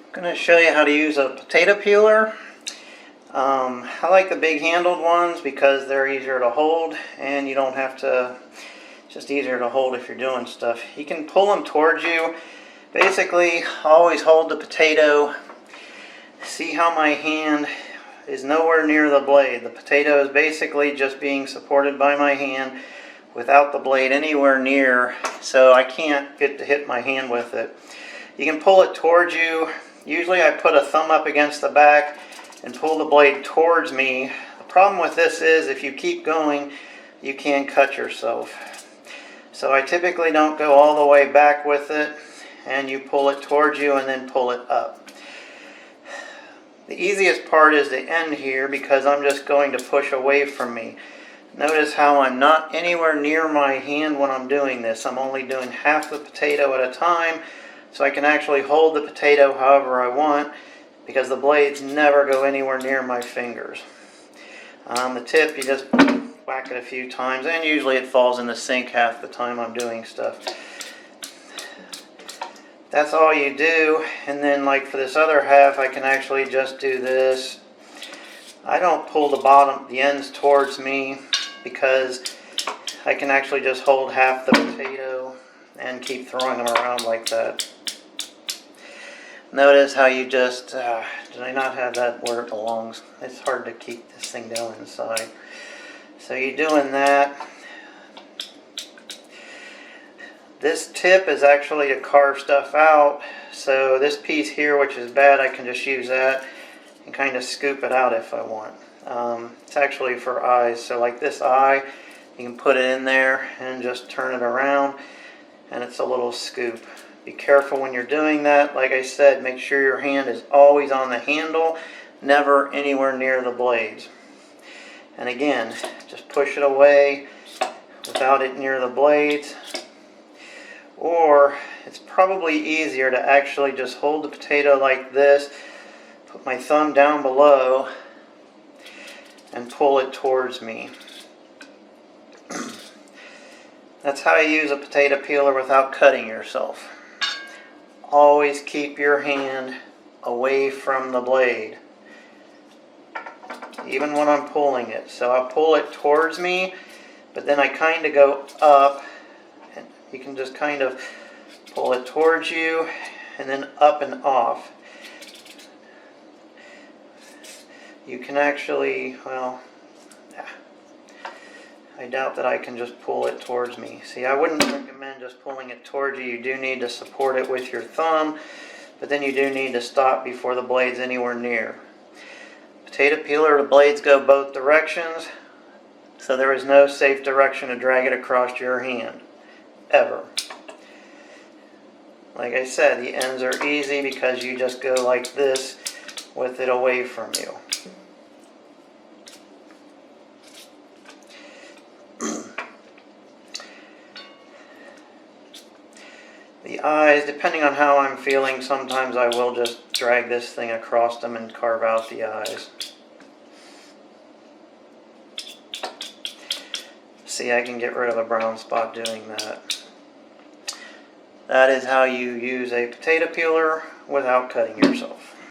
I'm going to show you how to use a potato peeler. I like the big handled ones because they're easier to hold and you don't have to, just easier to hold if you're doing stuff. You can pull them towards you. Basically, always hold the potato. See how my hand is nowhere near the blade. The potato is basically just being supported by my hand without the blade anywhere near, so I can't get to hit my hand with it. You can pull it towards you. Usually I put a thumb up against the back and pull the blade towards me. The problem with this is if you keep going, you can cut yourself. So I typically don't go all the way back with it, and you pull it towards you and then pull it up. The easiest part is the end here because I'm just going to push away from me. Notice how I'm not anywhere near my hand when I'm doing this. I'm only doing half the potato at a time, so I can actually hold the potato however I want because the blades never go anywhere near my fingers. The tip, you just whack it a few times, and usually it falls in the sink half the time I'm doing stuff. That's all you do, and then like for this other half, I can actually just do this. I don't pull the ends towards me because I can actually just hold half the potato and keep throwing them around like that. Notice how you just, did I not have that where it belongs? It's hard to keep this thing down inside. So you're doing that. This tip is actually to carve stuff out. So this piece here, which is bad, I can just use that and kind of scoop it out if I want. It's actually for eyes. So like this eye, you can put it in there and just turn it around, and it's a little scoop. Be careful when you're doing that. Like I said, make sure your hand is always on the handle, never anywhere near the blades. And again, just push it away without it near the blades. Or it's probably easier to actually just hold the potato like this, put my thumb down below, and pull it towards me. That's how you use a potato peeler without cutting yourself. Always keep your hand away from the blade, even when I'm pulling it. So I pull it towards me, but then I kind of go up, and you can just kind of pull it towards you and then up and off. You can actually, well, I doubt that I can just pull it towards me. See, I wouldn't recommend just pulling it towards you. You do need to support it with your thumb, but then you do need to stop before the blade's anywhere near. Potato peeler, the blades go both directions, so there is no safe direction to drag it across your hand, ever. Like I said, the ends are easy because you just go like this with it away from you. The eyes, depending on how I'm feeling, sometimes I will just drag this thing across them and carve out the eyes. See, I can get rid of a brown spot doing that. That is how you use a potato peeler without cutting yourself.